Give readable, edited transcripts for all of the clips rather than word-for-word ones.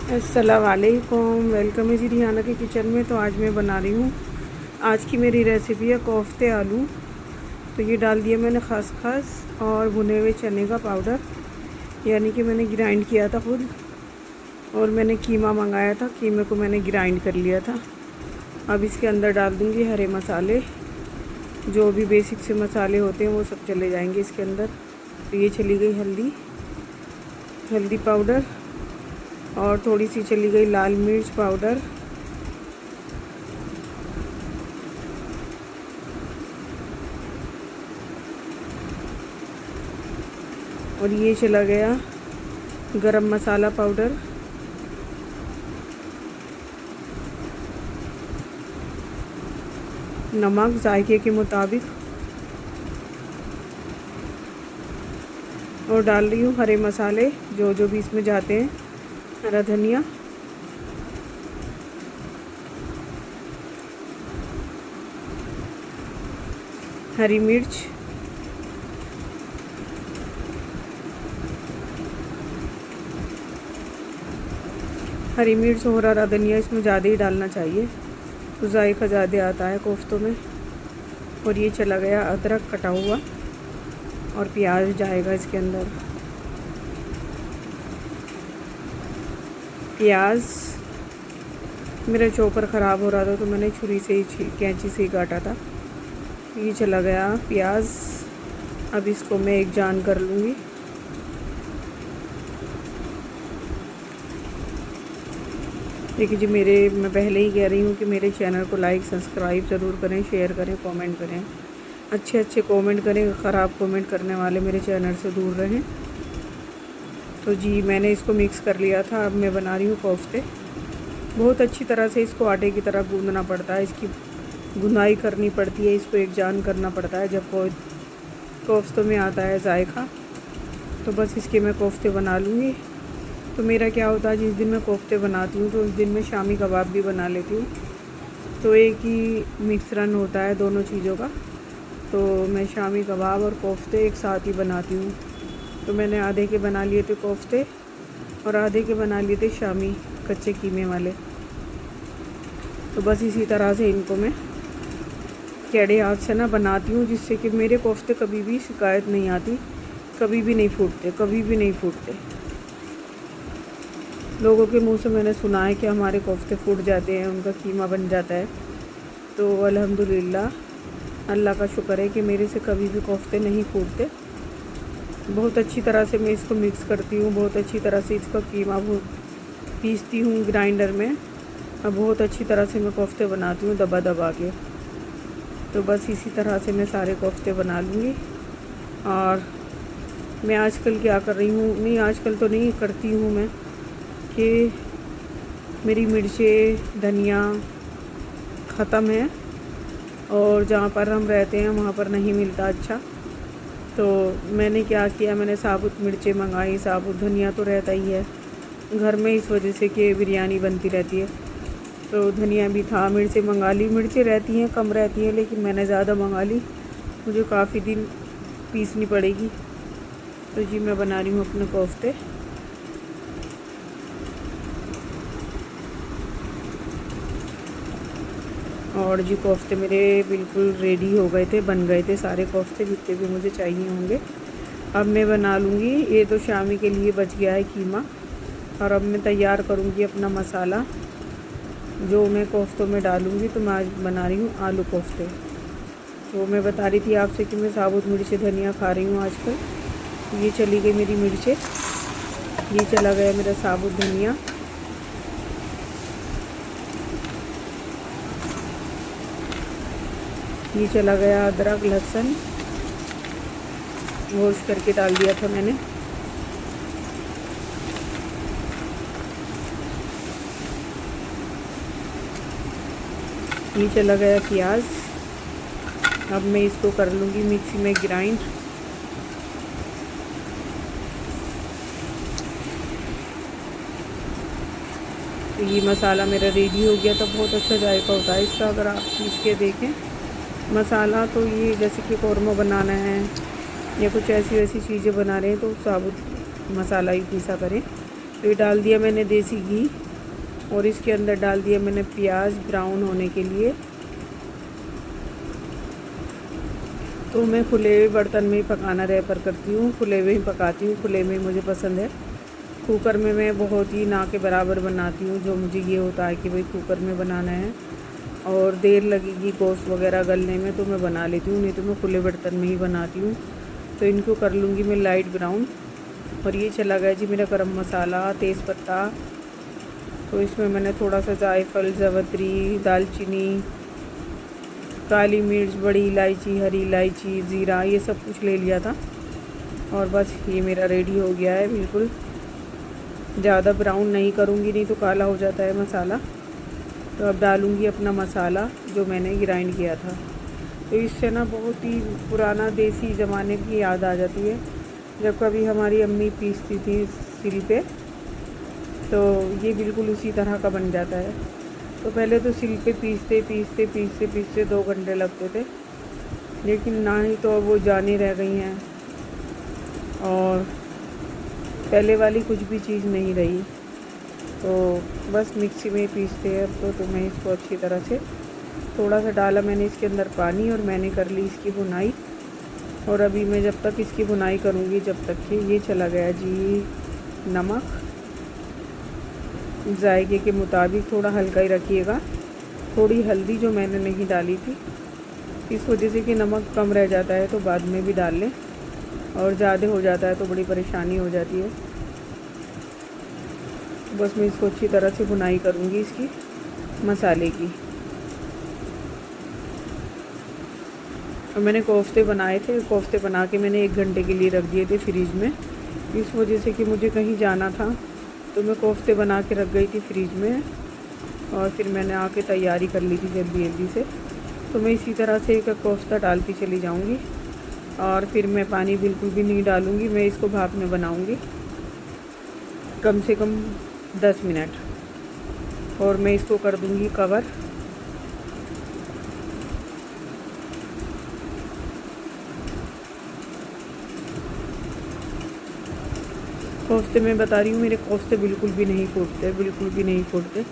अस्सलाम वालेकुम, वेलकम है जी रिहाना के किचन में। तो आज मैं बना रही हूँ, आज की मेरी रेसिपी है कोफ्ते आलू। तो ये डाल दिया मैंने खसखस और भुने हुए चने का पाउडर, यानी कि मैंने ग्राइंड किया था खुद। और मैंने कीमा मंगाया था, कीमे को मैंने ग्राइंड कर लिया था। अब इसके अंदर डाल दूँगी हरे मसाले, जो भी बेसिक से मसाले होते हैं वो सब चले जाएंगे इसके अंदर। तो ये चली गई हल्दी पाउडर, और थोड़ी सी चली गई लाल मिर्च पाउडर, और ये चला गया गरम मसाला पाउडर, नमक जायके के मुताबिक, और डाल रही हूँ हरे मसाले जो जो भी इसमें जाते हैं। हरा धनिया, हरी मिर्च, हरी मिर्च और हरा धनिया इसमें ज़्यादा ही डालना चाहिए, तो जायका ज़्यादा आता है कोफ्तों में। और ये चला गया अदरक कटा हुआ, और प्याज जाएगा इसके अंदर। प्याज मेरा चॉपर ख़राब हो रहा था, तो मैंने छुरी से ही कैंची से ही काटा था। ये चला गया प्याज। अब इसको मैं एक जान कर लूँगी। देखिए जी, मैं पहले ही कह रही हूँ कि मेरे चैनल को लाइक सब्सक्राइब ज़रूर करें, शेयर करें, कमेंट करें। अच्छे कमेंट करें, ख़राब कमेंट करने वाले मेरे चैनल से दूर रहें। तो जी, मैंने इसको मिक्स कर लिया था। अब मैं बना रही हूँ कोफ्ते। बहुत अच्छी तरह से इसको आटे की तरह गूँदना पड़ता है, इसकी गुनाई करनी पड़ती है, इसको एक जान करना पड़ता है जब कोई कोफ्तों में आता है जायका। तो बस इसके मैं कोफ्ते बना लूँगी। तो मेरा क्या होता है, जिस दिन मैं कोफ्ते बनाती हूँ तो उस दिन मैं शामी कबाब भी बना लेती हूँ। तो एक ही मिश्रण होता है दोनों चीज़ों का। तो मैं शामी कबाब और कोफ्ते एक साथ ही बनाती हूँ। तो मैंने आधे के बना लिए थे कोफ्ते, और आधे के बना लिए थे शामी कच्चे कीमे वाले। तो बस इसी तरह से इनको मैं टेढ़े हाथ से ना बनाती हूँ, जिससे कि मेरे कोफ्ते कभी भी शिकायत नहीं आती, कभी भी नहीं फूटते, कभी भी नहीं फूटते। लोगों के मुंह से मैंने सुना है कि हमारे कोफ्ते फूट जाते हैं, उनका कीमा बन जाता है। तो अल्हम्दुलिल्लाह, अल्लाह का शुक्र है कि मेरे से कभी भी कोफ्ते नहीं फूटते। बहुत अच्छी तरह से मैं इसको मिक्स करती हूँ, बहुत अच्छी तरह से इसका कीमा पीसती हूँ ग्राइंडर में। अब बहुत अच्छी तरह से मैं कोफ्ते बनाती हूँ दबा दबा के। तो बस इसी तरह से मैं सारे कोफ्ते बना लूँगी। और मैं आजकल क्या कर रही हूँ, नहीं आजकल तो नहीं करती हूँ मैं, कि मेरी मिर्चें धनिया ख़त्म है, और जहाँ पर हम रहते हैं वहाँ पर नहीं मिलता अच्छा। तो मैंने क्या किया, मैंने साबुत मिर्चें मंगाई। साबुत धनिया तो रहता ही है घर में, इस वजह से कि बिरयानी बनती रहती है। तो धनिया भी था, मिर्चें मंगा ली। मिर्चें रहती हैं, कम रहती हैं, लेकिन मैंने ज़्यादा मंगा ली, मुझे काफ़ी दिन पीसनी पड़ेगी। तो जी, मैं बना रही हूँ अपने कोफ्ते। और जी, कोफ्ते मेरे बिल्कुल रेडी हो गए थे, बन गए थे सारे कोफ्ते जितने भी मुझे चाहिए होंगे। अब मैं बना लूँगी। ये तो शामी के लिए बच गया है कीमा, और अब मैं तैयार करूँगी अपना मसाला जो मैं कोफ्तों में डालूँगी। तो मैं आज बना रही हूँ आलू कोफ्ते। तो मैं बता रही थी आपसे कि मैं साबुत मिर्चें धनिया खा रही हूँ आजकल। ये चली गई मेरी मिर्चें, ये चला गया मेरा साबुत धनिया, ये चला गया अदरक लहसुन, वॉश करके डाल दिया था मैंने। ये चला गया प्याज। अब मैं इसको कर लूँगी मिक्सी में ग्राइंड। तो ये मसाला मेरा रेडी हो गया। तो बहुत अच्छा जायका होता है इसका, अगर आप पीस के देखें मसाला। तो ये जैसे कि कौरमा बनाना है या कुछ ऐसी वैसी चीज़ें बना रहे हैं तो साबुत मसाला ही पीसा करें। तो ये डाल दिया मैंने देसी घी और इसके अंदर डाल दिया मैंने प्याज ब्राउन होने के लिए। तो मैं खुले हुए बर्तन में ही पकाना रेफर करती हूँ, खुले हुए ही पकाती हूँ, खुले में मुझे पसंद है। कुकर में मैं बहुत ही ना के बराबर बनाती हूँ, जो मुझे ये होता है कि भाई कुकर में बनाना है और देर लगेगी गोश्त वगैरह गलने में, तो मैं बना लेती हूँ, नहीं तो मैं खुले बर्तन में ही बनाती हूँ। तो इनको कर लूँगी मैं लाइट ब्राउन। और ये चला गया जी मेरा गरम मसाला, तेज़पत्ता। तो इसमें मैंने थोड़ा सा जायफल, जावित्री, दालचीनी, काली मिर्च, बड़ी इलायची, हरी इलायची, ज़ीरा, ये सब कुछ ले लिया था। और बस ये मेरा रेडी हो गया है बिल्कुल। ज़्यादा ब्राउन नहीं करूँगी, नहीं तो काला हो जाता है मसाला। तो अब डालूँगी अपना मसाला जो मैंने ग्राइंड किया था। तो इससे ना बहुत ही पुराना देसी ज़माने की याद आ जाती है, जब कभी हमारी अम्मी पीसती थी सिल पे, तो ये बिल्कुल उसी तरह का बन जाता है। तो पहले तो सिल पे पीसते 2 घंटे लगते थे, लेकिन ना ही तो अब वो जाने रह गई हैं और पहले वाली कुछ भी चीज़ नहीं रही। तो बस मिक्सी में ही पीसते हैं अब तो मैं इसको अच्छी तरह से, थोड़ा सा डाला मैंने इसके अंदर पानी और मैंने कर ली इसकी भुनाई। और अभी मैं जब तक इसकी भुनाई करूँगी, जब तक कि ये चला गया जी नमक। जायके के मुताबिक थोड़ा हल्का ही रखिएगा। थोड़ी हल्दी जो मैंने नहीं डाली थी, इस वजह से कि नमक कम रह जाता है तो बाद में भी डाल लें, और ज़्यादा हो जाता है तो बड़ी परेशानी हो जाती है। बस मैं इसको अच्छी तरह से भुनाई करूँगी इसकी मसाले की। और मैंने कोफ्ते बनाए थे, कोफ्ते बना के मैंने 1 घंटे के लिए रख दिए थे फ्रिज में, इस वजह से कि मुझे कहीं जाना था, तो मैं कोफ्ते बना के रख गई थी फ्रिज में। और फिर मैंने आके तैयारी कर ली थी जल्दी जल्दी से। तो मैं इसी तरह से एक कोफ्ता डालती चली जाऊंगी और फिर मैं पानी बिल्कुल भी नहीं डालूंगी। मैं इसको भाप में बनाऊंगी कम से कम 10 मिनट, और मैं इसको कर दूंगी कवर। कोफ्ते मैं बता रही हूँ, मेरे कोफ्ते बिल्कुल भी नहीं फूटते, बिल्कुल भी नहीं फूटते।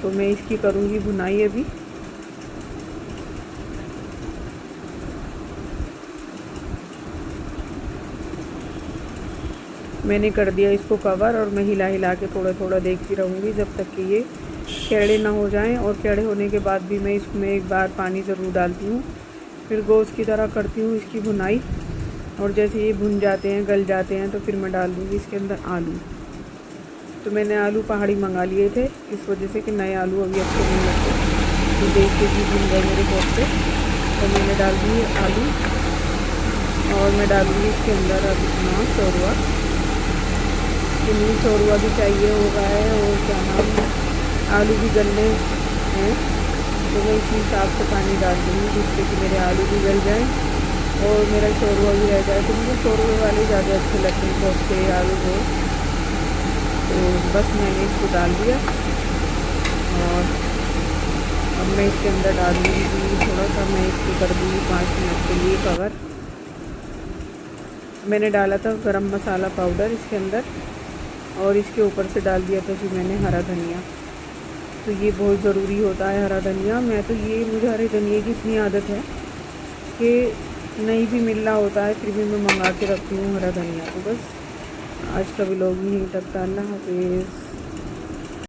तो मैं इसकी करूँगी भुनाई अभी। मैंने कर दिया इसको कवर और मैं हिला हिला के थोड़ा थोड़ा देखती रहूँगी जब तक कि ये टेढ़े ना हो जाएं। और टेढ़े होने के बाद भी मैं इसमें एक बार पानी ज़रूर डालती हूँ, फिर गोश्त की तरह करती हूँ इसकी भुनाई। और जैसे ये भुन जाते हैं, गल जाते हैं, तो फिर मैं डाल दूँगी इसके अंदर आलू। तो मैंने आलू पहाड़ी मंगा लिए थे, इस वजह से कि नए आलू अभी अच्छे नहीं लगते। तो देख के भी भुन गए मेरे कोफ्ते। तो मैंने डाल दिए आलू और मैं डालूँगी इसके अंदर अब इतना शोरवा, इतनी शोरवा भी चाहिए होगा है। और क्या नाम, आलू भी गलने हैं, तो मैं इसी हिसाब से पानी डाल दूँगी जिससे कि मेरे आलू भी गल जाएँ और मेरा शोरवा भी रह जाए। तो मुझे शोरवे वाले ज़्यादा अच्छे लगते हैं कोफ्ते आलू को। तो बस मैंने इसको डाल दिया और अब मैं इसके अंदर डाल दूँगी थोड़ा सा, मैं इसको कर दूँगी 5 मिनट के लिए कवर। मैंने डाला था गरम मसाला पाउडर इसके अंदर, और इसके ऊपर से डाल दिया था जी मैंने हरा धनिया। तो ये बहुत ज़रूरी होता है हरा धनिया। मैं तो ये, मुझे हरे धनिया की इतनी आदत है कि नहीं भी मिल रहा होता है फिर भी मैं मंगा के रखती हूँ हरा धनिया। तो बस आज का व्लॉग यहीं तक था। अल्लाह हाफिज़।